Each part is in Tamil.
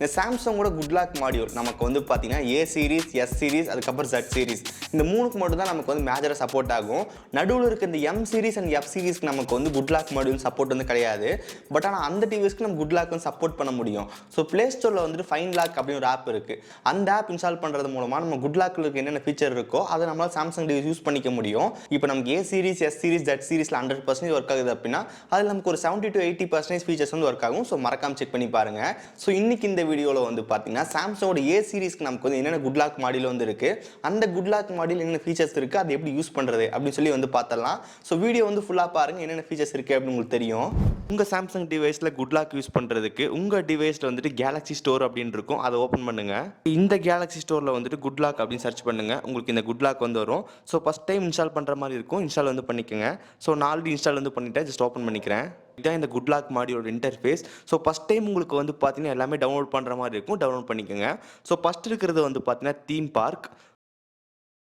இந்த சாம்சங்கோட குட் லாக் மாடியூல் நமக்கு வந்து பார்த்தீங்கன்னா ஏ சீரிஸ், எஸ் சீரிஸ், அதுக்கப்புறம் Z சீரிஸ் இந்த மூணுக்கு மட்டும் தான் நமக்கு வந்து மேஜராக சப்போர்ட் ஆகும். நடுவில் இருக்க இந்த எம் சீரிஸ் அண்ட் எஃப் சீரிஸ்க்கு நமக்கு வந்து குட் லாக் மாடியூல் சப்போர்ட் வந்து கிடையாது. பட் ஆனால் அந்த டிவைஸ்க்கு நம்ம குட் லாக் வந்து சப்போர்ட் பண்ண முடியும். ஸோ ப்ளே ஸ்டோரில் வந்துட்டு ஃபைன் லாக் அப்படின்னு ஒரு ஆப் இருக்குது. அந்த ஆப் இன்ஸ்டால் பண்ணுறது மூலமாக நம்ம குட் லாக்கில் இருக்க என்னென்ன ஃபீச்சர் இருக்கோ அதை நம்மளால் சாம்சங் டிவைஸ் யூஸ் பண்ணிக்க முடியும். இப்போ நமக்கு A series, S series, Z சீரிஸில் 100% ஒர்க் ஆகுது அப்படின்னா அதில் நமக்கு ஒரு 70 to 80% ஃபீச்சர்ஸ் வந்து ஒர்க் ஆகும். ஸோ மறக்காம செக் பண்ணி பாருங்க. ஸோ இன்னைக்கு இந்த வீடியோவில் வந்து பார்த்தீங்கன்னா சாம்சங்கோட ஏ சீரிஸ்க்கு நமக்கு வந்து என்னென்ன குட் லாக் மாடியூல் வந்து இருக்கு, அந்த குட் லாக் மாடியூல் என்னென்ன ஃபீச்சர்ஸ் இருக்கு, அதை எப்படி யூஸ் பண்றது அப்படின்னு சொல்லி வந்து பார்த்தலாம். ஸோ வீடியோ வந்து ஃபுல்லாக பாருங்க, என்னென்ன ஃபீச்சர்ஸ் இருக்கு அப்படின்னு உங்களுக்கு தெரியும். உங்க சாம்சங் டிவைஸ்ல குட் லாக் யூஸ் பண்றதுக்கு உங்க டிவைஸ்ல வந்துட்டு கேலக்ஸி ஸ்டோர் அப்படின்னு இருக்கும், அதை ஓப்பன் பண்ணுங்க. இந்த கேலக்ஸி ஸ்டோர்ல வந்துட்டு குட் லாக் அப்படின்னு சர்ச் பண்ணுங்க. உங்களுக்கு இந்த குட் லாக் வந்து வரும். ஸோ ஃபர்ஸ்ட் டைம் இன்ஸ்டால் பண்ற மாதிரி இருக்கும். இன்ஸ்டால் வந்து பண்ணிக்கோங்க. ஸோ நான் ஆல்ரெடி இன்ஸ்டால் வந்து பண்ணிட்டேன். ஜஸ்ட் ஓப்பன் பண்ணிக்கிறேன். இதான் இந்த குட் லாக் மாடியோட இன்டர்ஃபேஸ். ஸோ ஃபஸ்ட் டைம் உங்களுக்கு வந்து பார்த்தீங்கன்னா எல்லாமே டவுன்லோட் பண்ணுற மாதிரி இருக்கும். டவுன்லோட் பண்ணிக்கோங்க. ஸோ ஃபஸ்ட் இருக்கிறது வந்து பார்த்தீங்கன்னா தீம் பார்க்.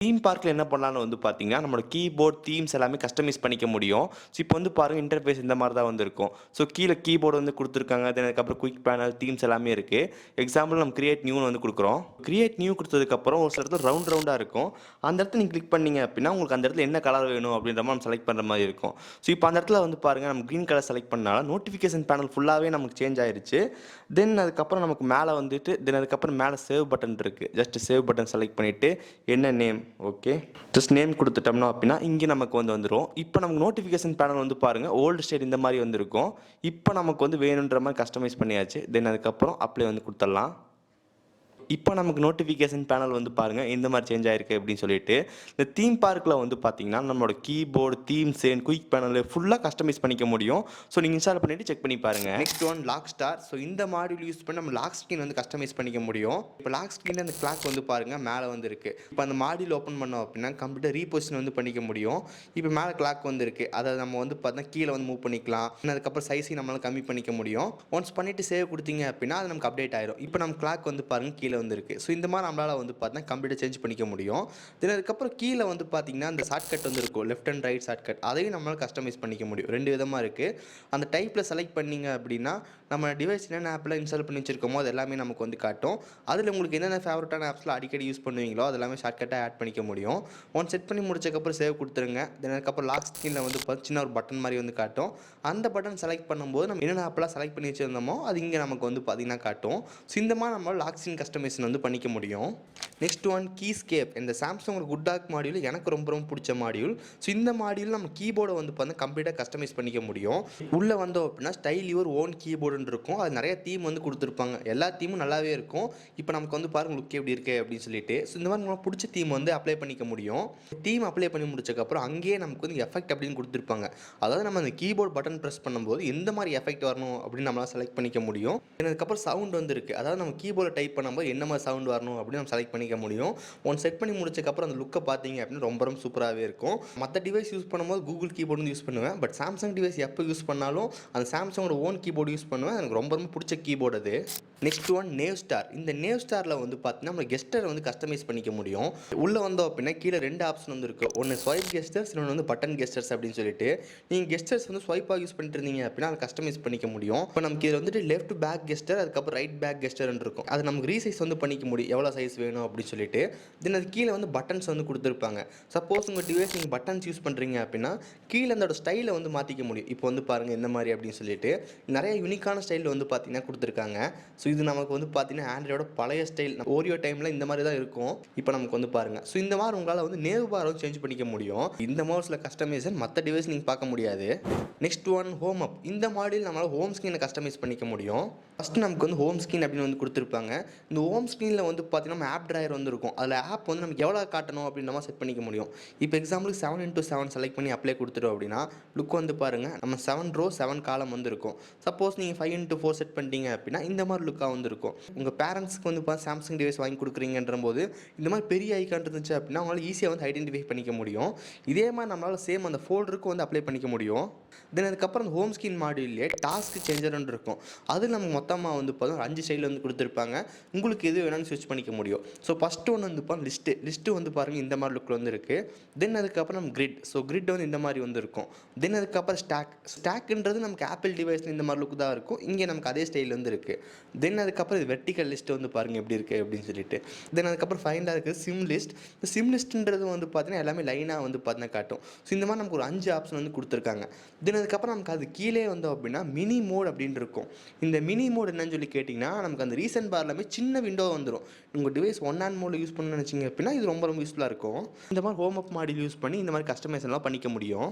தீம் பார்க்கில் என்ன பண்ணலான்னு வந்து பார்த்தீங்கன்னா நம்மளோட கீபோர்ட் தீம்ஸ் எல்லாமே கஸ்டமைஸ் பண்ணிக்க முடியும். ஸோ இப்போ வந்து பாருங்கள், இன்டர்ஃபேஸ் இந்த மாதிரி தான் வந்து இருக்கும். ஸோ கீழே கீபோர்டு வந்து கொடுத்துருக்காங்க. தென் அதுக்கப்புறம் குயிக் பேனல் தீம்ஸ் எல்லாமே இருக்குது. எக்ஸாம்பிள் நம்ம கிரியேட் நியூன்னு வந்து கொடுக்குறோம். கிரியேட் நியூ கொடுத்ததுக்கப்புறம் ஒரு சில இடத்துல ரவுண்டாக இருக்கும். அந்த இடத்துல நீங்கள் கிளிக் பண்ணீங்க அப்படின்னா உங்களுக்கு அந்த இடத்துல என்ன கலர் வேணும் அப்படின்ற மாதிரி நம்ம செலக்ட் பண்ணுற மாதிரி இருக்கும். ஸோ இப்போ அந்த இடத்துல வந்து பாருங்கள், நம்ம க்ரீன் கலர் செலக்ட் பண்ணால நோட்டிஃபிகேஷன் பேனல் ஃபுல்லாகவே நமக்கு சேஞ்ச் ஆயிருச்சு. தென் அதுக்கப்புறம் நமக்கு மேலே வந்துட்டு அதுக்கப்புறம் மேலே சேவ் பட்டன் இருக்குது. ஜஸ்ட் சேவ் பட்டன் செலக்ட் பண்ணிவிட்டு என்ன நேம், ஓகே ஜஸ்ட் நேம் கொடுத்துட்டோம்னா அப்படின்னா இங்கே நமக்கு வந்து வந்துடும். இப்போ நமக்கு நோட்டிஃபிகேஷன் பேனல் வந்து பாருங்கள், ஓல்டு ஸ்டைல் இந்த மாதிரி வந்துருக்கும். இப்போ நமக்கு வந்து வேணுன்ற மாதிரி கஸ்டமைஸ் பண்ணியாச்சு. தென் அதுக்கப்புறம் அப்ளை வந்து கொடுத்துடலாம். இப்போ நமக்கு நோட்டிஃபிகேஷன் பேனல் வந்து பாருங்கள் இந்த மாதிரி சேஞ்ச் ஆயிருக்கு அப்படின்னு சொல்லிட்டு. இந்த தீம் பார்க்கில் வந்து பார்த்தீங்கன்னா நம்மளோட keyboard themes and quick panel ஃபுல்லாக கஸ்டமைஸ் பண்ணிக்க முடியும். ஸோ நீங்கள் இன்ஸ்டால் பண்ணிவிட்டு செக் பண்ணி பாருங்கள். Next one lock star. So இந்த மாடியூல் யூஸ் பண்ணி நம்ம லாக் ஸ்க்ரீன் வந்து கஸ்டமைஸ் பண்ணிக்க முடியும். இப்போ லாக் ஸ்க்ரீனில் அந்த கிளாக் வந்து பாருங்கள் மேலே வந்து இருக்குது. இப்போ அந்த மாடியூல் ஓப்பன் பண்ணோம் அப்படின்னா கம்ப்யூட்டர் ரீபொசிஷன் வந்து பண்ணிக்க முடியும். இப்போ மேலே கிளாக் வந்து இருக்குது. அதை நம்ம வந்து பார்த்தீங்கன்னா கீழே வந்து மூவ் பண்ணிக்கலாம். அதுக்கப்புறம் சைஸையும் நம்மளால் கம்மி பண்ணிக்க முடியும். ஒன்ஸ் பண்ணிவிட்டு சேவ் கொடுத்தீங்க அப்படின்னா அது நமக்கு அப்டேட் ஆயிரும். இப்போ நம்ம கிளாக் வந்து பாருங்கள் கீழே வந்துருக்கு. ஸோ இந்த மாதிரி நம்மளால் வந்து பார்த்தீங்கன்னா கம்ப்யூட்டர் சேஞ்ச் பண்ணிக்க முடியும். தென் அதுக்கப்புறம் கீழே வந்து பார்த்தீங்கன்னா அந்த ஷார்ட்கட் வந்து இருக்கும், லெஃப்ட் அண்ட் ரைட் ஷார்ட்கட். அதையும் நம்மளால் கஸ்டமைஸ் பண்ணிக்க முடியும். ரெண்டு விதமாக இருக்குது. அந்த டைப்பில் செலக்ட் பண்ணிங்க அப்படின்னா நம்ம டிவைஸ் என்னென்ன ஆப்பில் இன்ஸ்டால் பண்ணி வச்சிருக்கோமோ அது எல்லாமே நமக்கு வந்து காட்டும். அதில் உங்களுக்கு என்னென்ன ஃபேவரட்டான ஆப்ஸில் அடிக்கடி யூஸ் பண்ணுவீங்களோ அது எல்லாமே ஷார்ட்கட்டாக ஆட் பண்ணிக்க முடியும். ஒன் செட் பண்ணி முடிச்சதுக்கப்புறம் சேவ் கொடுத்துருங்க. தென் அதுக்கப்புறம் லாக் ஸ்க்ரீனில் வந்து சின்ன ஒரு பட்டன் மாதிரி வந்து காட்டும். அந்த பட்டன் செலக்ட் பண்ணும்போது நம்ம என்னென்ன ஆப்லாம் செலக்ட் பண்ணி வச்சிருந்தோமோ அது இங்கே நமக்கு வந்து பார்த்தீங்கன்னா காட்டும். ஸோ இந்த மாதிரி நம்ம லாக் ஸ்க்ரீன் கஸ்டமைசேஷன் வந்து பண்ணிக்க முடியும். Next one Keys Cafe. இந்த சாம்சங் குட் லாக் மாடியூல் எனக்கு ரொம்ப ரொம்ப பிடிச்ச மாடியூல். ஸோ இந்த மாடியூல் நம்ம கீபோர்டை வந்து பார்த்தா கம்ப்ளீட்டாக கஸ்டமைஸ் பண்ணிக்க முடியும். உள்ளே வந்தோம் அப்படின்னா ஸ்டைல் யுவர் ஓன் கீபோர்டுன்னு இருக்கும். அது நிறைய தீம் வந்து கொடுத்துருப்பாங்க. எல்லா தீமும் நல்லாவே இருக்கும். இப்போ நமக்கு வந்து பாருங்க லுக் எப்படி இருக்கு அப்படின்னு சொல்லிட்டு. ஸோ இந்த மாதிரி நம்ம பிடிச்ச தீம் வந்து அப்ளை பண்ணிக்க முடியும். தீம் அப்ளை பண்ணி முடிச்சதுக்கப்புறம் அங்கேயே நமக்கு வந்து எஃபெக்ட் அப்படின்னு கொடுத்துருப்பாங்க. அதாவது நம்ம அந்த கீபோர்ட் பட்டன் ப்ரெஸ் பண்ணும்போது எந்த மாதிரி எஃபெக்ட் வரணும் அப்படின்னு நம்மளால் செலக்ட் பண்ணிக்க முடியும். அதுக்கப்புறம் சவுண்ட் வந்து இருக்குது. அதாவது நம்ம கீபோர்டில் டைப் பண்ணும்போது என்ன மாதிரி சவுண்ட் வரணும் அப்படின்னு நம்ம செலக்ட் பண்ணிக்க முடியும். ஒன் செட் பண்ணி முடிச்சதுக்கப்புறம் அந்த லுக்கை பார்த்தீங்க அப்படின்னா ரொம்ப ரொம்ப சூப்பராகவே இருக்கும். மற்ற டிவைஸ் யூஸ் பண்ணும்போது கூகுள் கீபோர்டு யூஸ் பண்ணுவேன். பட் சாம்சங் டிவைஸ் எப்போ யூஸ் பண்ணாலும் அந்த சாம்சங்கோட ஓன் கீபோர்டு யூஸ் பண்ணுவேன். எனக்கு ரொம்ப ரொம்ப பிடிச்ச கீபோர்டு அது. Next one nav star. இந்த நேவ் ஸ்டாரில் வந்து பார்த்தீங்கன்னா நம்ம கெஸ்டர் வந்து கஸ்டமைஸ் பண்ணிக்க முடியும். உள்ளே வந்தோம் அப்படின்னா கீழே ரெண்டு ஆப்ஷன் வந்து இருக்குது. ஒன்று ஸ்வைப் கெஸ்டர்ஸ், இன்னொன்று வந்து பட்டன் கெஸ்டர்ஸ் அப்படின்னு சொல்லிட்டு. நீங்கள் கெஸ்டர்ஸ் வந்து ஸ்வைப்பாக யூஸ் பண்ணிட்டு இருந்தீங்க அப்படின்னா அதை கஸ்டமைஸ் பண்ணிக்க முடியும். இப்போ நமக்கு இதில் வந்துட்டு லெஃப்ட் பேக் கெஸ்டர், அதுக்கப்புறம் ரைட் பேக் கெஸ்டர்னு இருக்கும். அது நமக்கு ரீசைஸ் வந்து பண்ணிக்க முடியும், எவ்வளோ சைஸ் வேணும் அப்படின்னு சொல்லிட்டு. தென் அது கீழே வந்து பட்டன்ஸ் வந்து கொடுத்துருப்பாங்க. சப்போஸ் உங்கள் டிவைஸ் நீங்கள் பட்டன்ஸ் யூஸ் பண்ணுறீங்க அப்படின்னா கீழே அதோட ஸ்டைலை வந்து மாற்றிக்க முடியும். இப்போ வந்து பாருங்கள் இந்த மாதிரி அப்படின்னு சொல்லிட்டு நிறைய யூனிக்கான ஸ்டைலில் வந்து பார்த்தீங்கன்னா கொடுத்துருக்காங்க. ஸோ இது நமக்கு வந்து பார்த்தீங்கன்னா ஆண்ட்ராய்டோட பழைய ஸ்டைல். ஓரியோ டைமில் இந்த மாதிரி தான் இருக்கும். இப்போ நமக்கு வந்து பாருங்கள். ஸோ இந்த மாதிரி உங்களால் வந்து நேவ் பாரும் சேஞ்ச் பண்ணிக்க முடியும். இந்த மவுஸில் கஸ்டமைசேஷன் மற்ற டிவைஸ் நீங்கள் பார்க்க முடியாது. நெக்ஸ்ட் ஒன் ஹோம் அப். இந்த மாடியில் நம்மளால் ஹோம் ஸ்க்ரீனை கஸ்டமைஸ் பண்ணிக்க முடியும். ஃபஸ்ட்டு நமக்கு வந்து ஹோம் ஸ்க்ரீன் அப்படின்னு வந்து கொடுத்துருப்பாங்க. இந்த ஹோம் ஸ்க்ரீனில் வந்து பார்த்தீங்கன்னா நம்ம ஆப் ட்ராயர் வந்து இருக்கும். அதில் ஆப் வந்து நமக்கு எவ்வளோ காட்டணும் அப்படின்ற மாதிரி செட் பண்ணிக்க முடியும். இப்போ எக்ஸாம்பிளுக்கு 7x7 செலக்ட் பண்ணி அப்ளை கொடுத்துட்டோம் அப்படின்னா லுக் வந்து பாருங்கள் நம்ம 7 ரோ 7 காலம் வந்து இருக்கும். சப்போஸ் நீங்கள் 5x4 செட் பண்ணிட்டீங்க அப்படின்னா இந்த மாதிரி லுக்காக வந்து இருக்கும். உங்கள் பேரண்ட்ஸ்க்கு வந்து சாம்சங் டிவைஸ் வாங்கி கொடுக்குறீங்கன்ற போது இந்த மாதிரி பெரிய ஐக்கான் இருந்துச்சு அப்படின்னா அவங்களால ஈஸியாக வந்து ஐடென்டிஃபை பண்ணிக்க முடியும். இதே மாதிரி நம்மளால் சேம் அந்த ஃபோல்டருக்கு வந்து அப்ளை பண்ணிக்க முடியும். தென் அதுக்கப்புறம் அந்த ஹோம் ஸ்க்ரீன் மாடியூல்லே டாஸ்க் சேஞ்சர்னு இருக்கும். அது நம்ம மொத்தமாக வந்து பார்த்தீங்கன்னா 5 ஸ்டைல் வந்து கொடுத்துருப்பாங்க. உங்களுக்கு எது வேணாலும் ஸ்விட்ச் பண்ணிக்க முடியும். ஸோ ஃபஸ்ட்டு ஒன்று வந்து லிஸ்ட்டு வந்து பாருங்கள் இந்த மாதிரி லுக்கில் வந்து இருக்குது. தென் அதுக்கப்புறம் கிரிட். ஸோ கிரிட் வந்து இந்த மாதிரி வந்து இருக்கும். தென் அதுக்கப்புறம் ஸ்டாக்ன்றது நமக்கு ஆப்பிள் டிவைஸில் இந்த மாதிரி லுக் தான் இருக்கும். இங்கே நமக்கு அதே ஸ்டைல் வந்து இருக்குது. தென் அதுக்கப்புறம் இது வெர்டிக்கல் லிஸ்ட்டு வந்து பாருங்கள் எப்படி இருக்குது அப்படின்னு சொல்லிட்டு. தென் அதுக்கப்புறம் ஃபைனலாக இருக்குது சிம் லிஸ்ட். இந்த சிம் லிஸ்ட்டுன்றது வந்து பார்த்தீங்கன்னா எல்லாமே லைனாக வந்து பார்த்தீங்கன்னா காட்டும். ஸோ இந்த மாதிரி நமக்கு ஒரு 5 ஆப்ஷன் வந்து கொடுத்துருக்காங்க. தென் அதுக்கப்புறம் நமக்கு அது கீழே வந்தோம் அப்படின்னா மினி மோட் அப்படின்னு இருக்கும். இந்த மினி மோட் என்னன்னு சொல்லி கேட்டிங்கன்னா நமக்கு அந்த ரீசன்ட் பார்லாமே சின்ன விண்டோ வந்துடும். உங்கள் டிவைஸ் ஒன் ஹேண்ட் மோடில் யூஸ் பண்ணணும்னு நினச்சிங்க அப்படின்னா இது ரொம்ப ரொம்ப யூஸ்ஃபுல்லாக இருக்கும். இந்த மாதிரி ஹோம் அப் மாடியில் யூஸ் பண்ணி இந்த மாதிரி கஸ்டமைசேஷன்லாம் பண்ணிக்க முடியும்.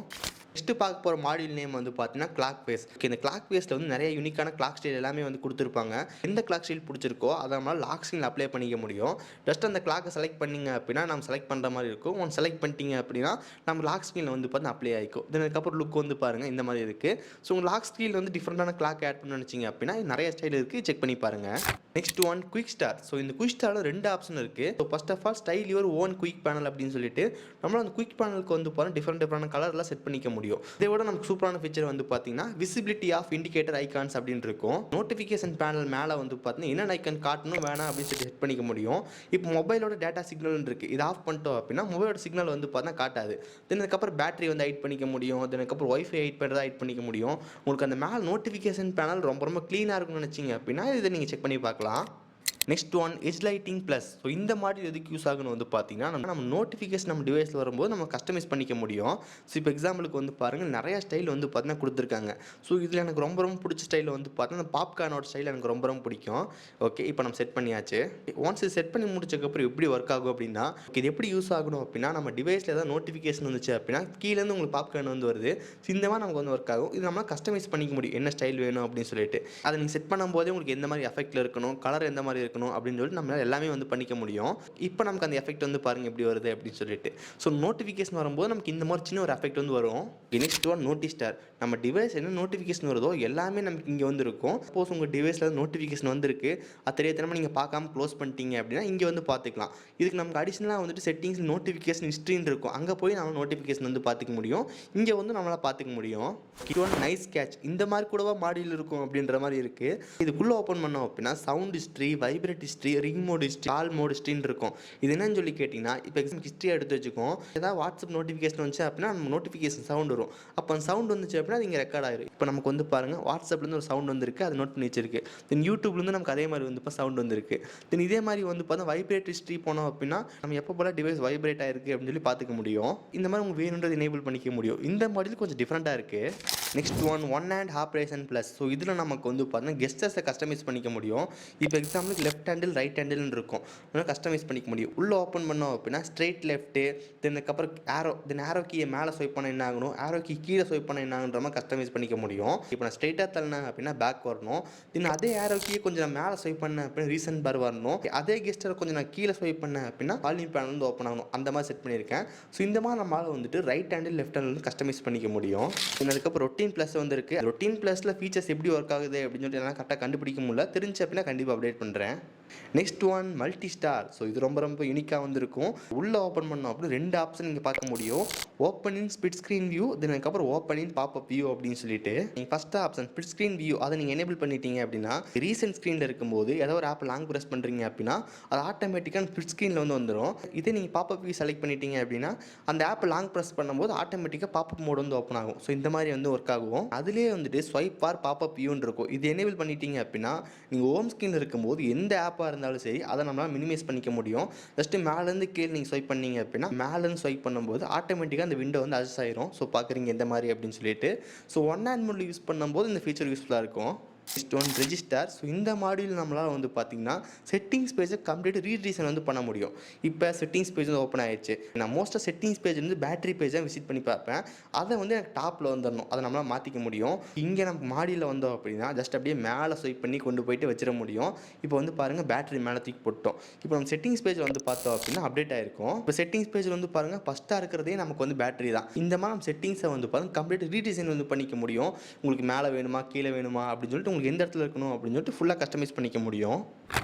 நெக்ஸ்ட்டு பார்க்க போகிற மாடியூல் நேம் வந்து பார்த்தீங்கன்னா கிளாக் ஃபேஸ். ஓகே, இந்த கிளாக் ஃபேஸில் வந்து நிறைய யூனிக்கான கிளாக் ஸ்டைல் எல்லாமே வந்து கொடுத்துருப்பாங்க. எந்த கிளாக் ஸ்டைல் பிடிச்சிருக்கோ அதை நம்மளால் லாக் ஸ்க்ரீனில் அப்ளை பண்ணிக்க முடியும். ஜஸ்ட் அந்த கிளாக்கை செலக்ட் பண்ணிங்க அப்படின்னா நம்ம செலக்ட் பண்ணுற மாதிரி இருக்கும். ஒன்று செலக்ட் பண்ணிட்டீங்க அப்படின்னா நம்ம லாக் ஸ்க்ரீனில் வந்து பார்த்தீங்கன்னா அப்ளை ஆகிக்கும். தென் அதுக்கப்புறம் லுக் வந்து பாருங்கள் இந்த மாதிரி இருக்குது. ஸோ உங்கள் லாக் ஸ்க்ரீனில் வந்து டிஃப்ரெண்டான கிளாக் ஆட் பண்ண நினச்சிங்க அப்படின்னா நிறைய ஸ்டைல் இருக்குது, செக் பண்ணி பாருங்கள். Next one quick star. So இந்த குயிக் ஸ்டாரில் 2 ஆப்ஷன் இருக்குது. So first of all style your own quick panel அப்படின்னு சொல்லிட்டு நம்மளால் அந்த குயிக் பேனலுக்கு வந்து பாருங்கள் டிஃப்ரெண்டான கலர்லாம் செட் பண்ணிக்க முடியும். இதை விட நமக்கு சூப்பரான ஃபீச்சர் வந்து பார்த்தீங்கன்னா விசிபிலிட்டி ஆஃப் இண்டிகேட்டர் ஐகான்ஸ் அப்படின்னு இருக்கும். நோட்டிஃபிகேஷன் பேனல் மேலே வந்து பார்த்தீங்கன்னா என்ன ஐக்கான் காட்டணும் வேணாம் அப்படின்னு சொல்லி செட் பண்ணிக்க முடியும். இப்போ மொபைலோட டேட்டா சிக்னல் இருக்குது, இது ஆஃப் பண்ணிட்டோம் அப்படின்னா மொபைலோட சிக்னல் வந்து பார்த்தீங்கன்னா காட்டாது. தென் அதுக்கப்புறம் பேட்டரி வந்து ஹைட் பண்ணிக்க முடியும். தென் அதுக்கப்புறம் ஒய்ஃபை ஹைட் பண்ணுறதா ஹைட் பண்ணிக்க முடியும். உங்களுக்கு அந்த மேலே நோட்டிஃபிகேஷன் பேனல் ரொம்ப ரொம்ப க்ளீனாக இருக்கும்னு நினச்சிங்க அப்படின்னா இதை நீங்கள் செக் பண்ணி பார்க்கலாம். Next one edge lighting plus. So இந்த மாதிரி எதுக்கு யூஸ் ஆகணும் வந்து பார்த்தீங்கன்னா நம்ம நோட்டிஃபிகேஷன் நம்ம டிவைஸில் வரும்போது நம்ம கஸ்டமைஸ் பண்ணிக்க முடியும். ஸோ இப்போ எக்ஸாம்பிளுக்கு வந்து பாருங்கள் நிறைய ஸ்டைல் வந்து பார்த்தீங்கன்னா கொடுத்துருக்காங்க. ஸோ இதில் எனக்கு ரொம்ப ரொம்ப பிடிச்ச ஸ்டைல் வந்து பார்த்தீங்கன்னா அந்த பாப்கார்னோட ஸ்டைல் எனக்கு ரொம்ப ரொம்ப பிடிக்கும். ஓகே, இப்போ நம்ம செட் பண்ணியாச்சு. ஒன்ஸ் இது செட் பண்ணி முடிச்சதுக்கப்புறம் எப்படி ஒர்க் ஆகும் அப்படின்னா இது எப்படி யூஸ் ஆகணும் அப்படின்னா நம்ம டிவைஸில் ஏதாவது நோட்டிஃபிகேஷன் வந்துச்சு அப்படின்னா கீழேருந்து உங்களுக்கு பாப்கார்ன் வந்து வருது. ஸோ இந்த மாதிரி நமக்கு வந்து ஒர்க் ஆகும். இது நம்ம கஸ்டமைஸ் பண்ணிக்க முடியும் என்ன ஸ்டைல் வேணும் அப்படின்னு சொல்லிட்டு. அதை நீங்கள் செட் பண்ணும்போதே உங்களுக்கு எந்த மாதிரி எஃபெக்ட்டில் இருக்கணும், கலர் எந்த மாதிரி இருக்கணும் அப்படின்னு சொல்லிட்டு நம்மளால் எல்லாமே வந்து பண்ணிக்க முடியும். இப்போ நமக்கு அந்த எஃபெக்ட் வந்து பாருங்க எப்படி வருது அப்படின்னு சொல்லிட்டு. ஸோ நோட்டிஃபிகேஷன் வரும்போது நமக்கு இந்த மாதிரி சின்ன ஒரு எஃபெக்ட் வந்து வரும். Next one notice star. நம்ம டிவைஸ் என்ன நோட்டிஃபிகேஷன் வருதோ எல்லாமே நமக்கு இங்கே வந்து இருக்கும். சப்போஸ் உங்கள் டிவைஸில் நோட்டிஃபிகேஷன் வந்திருக்கு, அது தெரியாதனமா நீங்கள் பார்க்காம க்ளோஸ் பண்ணிட்டீங்க அப்படின்னா இங்கே வந்து பார்த்துக்கலாம். இதுக்கு நமக்கு அடிஷனலாக வந்துட்டு செட்டிங்ஸ் நோட்டிஃபிகேஷன் ஹிஸ்ட்ரின்னு இருக்கும். அங்கே போய் நம்ம நோட்டிஃபிகேஷன் வந்து பார்த்துக்க முடியும். இங்கே வந்து நம்மளால் பார்த்துக்க முடியும். இது ஒன் நைஸ் கேட்ச். இந்த மாதிரி கூடவா மாடியில் இருக்கும் அப்படின்ற மாதிரி இருக்குது. இதுக்குள்ளே ஓப்பன் பண்ணோம் அப்படின்னா sound history, vibrate history, ring mode history, call mode ஹிஸ்ட்ரின்னு இருக்கும். இது என்னன்னு சொல்லி கேட்டிங்கன்னா இப்போ எக்ஸாம் ஹிஸ்ட்ரியை எடுத்து வச்சுக்கோம். ஏதாவது வாட்ஸ்அப் நோட்டிஃபிகேஷன் வந்துச்சு அப்படின்னா நம்ம நோட்டிஃபிகேஷன் சவுண்ட் வரும். அப்போ அந்த சவுண்ட் வந்துச்சு அப்படின்னா அது இங்கே ரெக்கார்ட் ஆயிரும். இப்போ நமக்கு வந்து பாருங்கள் வாட்ஸ்அப்லேருந்து ஒரு சவுண்ட் வந்திருக்கு, அது நோட் பண்ணி வச்சிருக்கு. தென் யூடியூப்லேருந்து நமக்கு அதே மாதிரி வந்து இப்போ சவுண்ட் வந்திருக்கு. தென் இதே மாதிரி வந்து பார்த்தா வைப்ரேட் ஹிஸ்ட்ரி போனோம் அப்படின்னா நம்ம எப்போ போல டிவைஸ் வைப்ரேட் ஆயிருக்கு அப்படின்னு சொல்லி பார்த்துக்க முடியும். இந்த மாதிரி உங்களுக்கு வேணுன்றது எனேபிள் பண்ணிக்க முடியும். இந்த மாடல் கொஞ்சம் டிஃப்ரெண்ட்டாக இருக்குது. Next one hand operation plus. So இதில் நமக்கு வந்து பார்த்தீங்கன்னா கெஸ்டர்ஸை கஸ்டமைஸ் பண்ணிக்க முடியும். இப்போ எக்ஸாம்பிளுக்கு லெஃப்ட் ஹேண்டில் ரைட் ஹேண்டில்னு இருக்கும், அதனால் கஸ்டமைஸ் பண்ணிக்க முடியும். உள்ளே ஓப்பன் பண்ணோம் அப்படின்னா ஸ்ட்ரெயிட் லெஃப்ட்டு, தென் அதுக்கப்புறம் ஆரோ கீயை மேலே ஸ்வைப் பண்ண என்ன ஆகணும், ஆரோ கீ கீழே ஸ்வைப் பண்ண என்ன ஆகுன்ற மாதிரி கஸ்டமைஸ் பண்ணிக்க முடியும். இப்போ நான் ஸ்ட்ரெயிட்டாக தள்ளினேன் அப்படின்னா பேக் வரணும். தென் அதே ஆரோ கீயை கொஞ்சம் நான் மேலே ஸ்வைப் பண்ணேன் அப்படின்னா ரீசன்ட் பார் வரணும். அதே கெஸ்டரை கொஞ்சம் நான் கீழே ஸ்வைப் பண்ணேன் அப்படின்னா வால்யூம் பேனல் வந்து ஓப்பன் ஆகணும். அந்த மாதிரி செட் பண்ணியிருக்கேன். ஸோ இந்த மாதிரி நம்மளால் வந்துட்டு ரைட் ஹேண்டில் லெஃப்ட் ஹேண்டில் வந்து கஸ்டமைஸ் பண்ணிக்க முடியும். அதுக்கப்புறம் ரொட்டீன் ப்ளஸ் வந்துருக்கு. ரொட்டீன் ப்ளஸில் ஃபீச்சர்ஸ் எப்படி ஒர்க் ஆகுது அப்படின்னு சொல்லிட்டு எல்லாம் கரெக்டாக கண்டுபிடிக்க முடியல. தெரிஞ்ச அப்படின்னா கண்டிப்பாக அப்டேட் பண்ணுறேன். Next one multi star. So இது ரொம்ப ரொம்ப யூனிக்காக வந்துருக்கும். உள்ளே ஓப்பன் பண்ணோம் அப்படின்னு 2 ஆப்ஷன் நீங்கள் பார்க்க முடியும். Open in split screen view, then அதுக்கப்புறம் ஓப்பன் இன் பாப்அப் வியூ அப்படின்னு சொல்லிட்டு நீங்கள் first option split screen view அதை நீங்கள் எனேபிள் பண்ணிட்டீங்க அப்படின்னா ரீசெண்ட் ஸ்க்ரீனில் இருக்கும்போது ஏதோ ஒரு ஆப் லாங் ப்ரெஸ் பண்ணுறீங்க அப்படின்னா அது ஆட்டோமேட்டிக்காக ஸ்பிட் ஸ்க்ரீனில் வந்து வந்துடும். இதே நீங்கள் பாப்அப் வியூ செலக்ட் பண்ணிட்டீங்க அப்படின்னா அந்த ஆப் லாங் ப்ரெஸ் பண்ணும்போது ஆட்டோமேட்டிக்காக பாப்அப் மோட் வந்து ஓப்பன் ஆகும். ஸோ இந்த மாதிரி வந்து ஒர்க் ஆகும். அதுலேயே வந்துட்டு ஸ்வைப் பார் பாப்அப் வியூன்னு இருக்கும். இது எனேபிள் பண்ணிட்டீங்க அப்படின்னா நீங்கள் ஹோம் ஸ்க்ரீனில் இருக்கும்போது எந்த ஆப்பாக இருந்தாலும் சரி அதை நம்மளால் மினிமைஸ் பண்ணிக்க முடியும். ஜஸ்ட்டு மேலேருந்து கீழே நீங்கள் ஸ்வைப் பண்ணீங்க அப்படின்னா மேலேருந்து ஸ்வைப் பண்ணும்போது ஆட்டோமேட்டிக்காக அந்த விண்டோ வந்து அட்ஜஸ்ட் ஆயிரும். ஸோ பார்க்குறீங்க எந்த மாதிரி அப்படின்னு சொல்லிட்டு. ஸோ ஒன் ஹேண்ட் மோடில் யூஸ் பண்ணும்போது இந்த ஃபீச்சர் யூஸ்ஃபுல்லாக இருக்கும். Next one register. ஸோ இந்த மாடியூல் நம்மளால் வந்து பார்த்திங்கன்னா செட்டிங்ஸ் பேஜை கம்ப்ளீட் ரீடிசைன் வந்து பண்ண முடியும். இப்போ செட்டிங்ஸ் பேஜ் வந்து ஓப்பன் ஆயிடுச்சு. நான் மோஸ்ட்டாக செட்டிங்ஸ் பேஜ் வந்து பேட்டரி பேஜாக விசிட் பண்ணி பார்ப்பேன். அதை வந்து எனக்கு டாப்பில் வந்துடணும், அதை நம்மளால் மாற்றிக்க முடியும். இங்கே நமக்கு மாடியில் வந்தோம் அப்படின்னா ஜஸ்ட் அப்படியே மேலே ஸ்வைப் பண்ணி கொண்டு போயிட்டு வச்சிட முடியும். இப்போ வந்து பாருங்கள் பேட்டரி மேலே தூக்கி போட்டோம். இப்போ நம்ம செட்டிங்ஸ் பேஜில் வந்து பார்த்தோம் அப்படின்னா அப்டேட் ஆயிருக்கும். இப்போ செட்டிங்ஸ் பேஜில் வந்து பாருங்கள் ஃபஸ்ட்டாக இருக்கிறதே நமக்கு வந்து பேட்டரி தான். இந்த மாதிரி நம்ம செட்டிங்ஸை வந்து பாருங்கள் கம்ப்ளீட் ரீடிசைன் வந்து பண்ணிக்க முடியும். உங்களுக்கு மேலே வேணுமா கீழே வேணுமா அப்படின்னு சொல்லிட்டு உங்களுக்கு எந்த இடத்துல இருக்கணும் அப்படின்னு சொல்லிட்டு ஃபுல்லாக கஸ்டமைஸ் பண்ணிக்க முடியும்.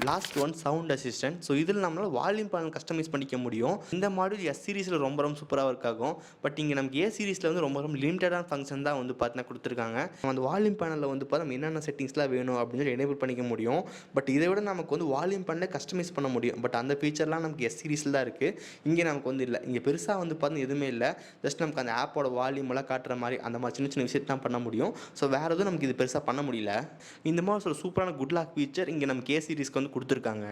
Last one sound assistant. So இதில் நம்மளால் வால்யூம் பேனல் கஸ்டமைஸ் பண்ணிக்க முடியும். இந்த மாடியூல் எஸ் சீரிஸில் ரொம்ப ரொம்ப சூப்பராக ஒர்க் ஆகும். பட் இங்கே நமக்கு ஏ சீரிஸில் வந்து ரொம்ப ரொம்ப லிமிட்டடான ஃபங்க்ஷன் தான் வந்து பார்த்தீங்கன்னா கொடுத்துருக்காங்க. அந்த வால்யூம் பேனலில் வந்து பார்த்தா நம்ம என்னென்ன செட்டிங்ஸ்லாம் வேணும் அப்படின்னு சொல்லி எனேபிள் பண்ணிக்க முடியும். பட் இதை விட நமக்கு வந்து வால்யூம் பேனலை கஸ்டமைஸ் பண்ண முடியும். பட் அந்த ஃபீச்சர்லாம் நமக்கு எஸ் சீரிஸில் தான் இருக்குது. இங்கே நமக்கு வந்து இல்லை. இங்கே பெருசாக வந்து பார்த்தீங்கன்னா எதுவுமே இல்லை. ஜஸ்ட் நமக்கு அந்த ஆப்போட வால்யூம் எல்லாம் காட்டுற மாதிரி அந்த மாதிரி சின்ன சின்ன விஷயத்தான் பண்ண முடியும். ஸோ வேறு எதுவும் நமக்கு இது பெருசாக பண்ண முடியல. இந்த மாதிரி ஒரு சூப்பரான குட் லாக் ஃபீச்சர் இங்கே நமக்கு ஏ சீரிஸ்க்கு வந்து கொடுத்துருக்காங்க.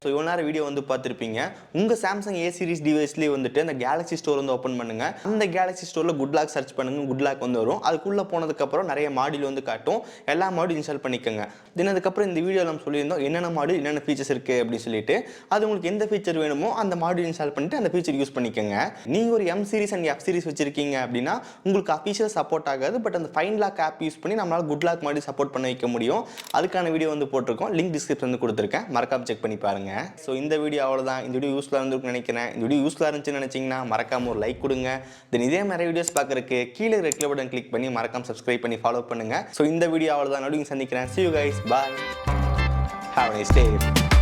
ஸோ இவ்வளோ நேரம் வீடியோ வந்து பார்த்துருப்பீங்க. உங்கள் சாம்சங் ஏ சீரிஸ் டிவைஸ்லேயே வந்துட்டு அந்த கேலக்ஸி ஸ்டோர் வந்து ஓப்பன் பண்ணுங்கள். அந்த கேலக்ஸி ஸ்டோரில் குட் லாக் சர்ச் பண்ணுங்கள். குட் லாக் வந்து வரும். அதுக்குள்ளே போனதுக்கப்புறம் நிறைய மாடியூல் வந்து காட்டும். எல்லா மாடியூல் இன்ஸ்டால் பண்ணிக்கோங்க. தென் அதுக்கப்புறம் இந்த வீடியோவில் நம்ம சொல்லியிருந்தோம் என்னென்ன மாடியூல் என்னென்ன ஃபீச்சர்ஸ் இருக்குது அப்படின்னு சொல்லிட்டு. அது உங்களுக்கு எந்த ஃபீச்சர் வேணுமோ அந்த மாடியூல் இன்ஸ்டால் பண்ணிட்டு அந்த ஃபீச்சர் யூஸ் பண்ணிக்கோங்க. நீங்கள் ஒரு M series and F series வச்சிருக்கீங்க அப்படின்னா உங்களுக்கு அஃபிஷியல் சப்போர்ட் ஆகாது. பட் அந்த ஃபைன் லாக் ஆப் யூஸ் பண்ணி நம்மளால் குட் லாக் மாடியூல் சப்போர்ட் பண்ண வைக்க முடியும். அதுக்கான வீடியோ வந்து போட்டிருக்கோம். லிங்க் டிஸ்கிரிப்ஷன் வந்து கொடுத்துருக்கேன். மறக்காம செக் பண்ணி பாருங்க. ஸோ இந்த வீடியோ அவ்வளோதான். இந்த வீடியோ யூஸ்ஃபுல்லாக இருந்திருக்குன்னு நினைக்கிறேன். இந்த வீடியோ யூஸ்ஃபுல்லாக இருந்துச்சுன்னு நினச்சிங்கன்னா மறக்காம ஒரு லைக் கொடுங்க. தென் இதே மாதிரி வீடியோஸ் பார்க்குறதுக்கு கீழே ரெட் பட்டன் கிளிக் பண்ணி மறக்காம சப்ஸ்கிரைப் பண்ணி ஃபாலோ பண்ணுங்க. ஸோ இந்த வீடியோ அவ்வளோதான். நடுவில் சந்திக்கிறேன். See you guys. Bye. Have a nice day.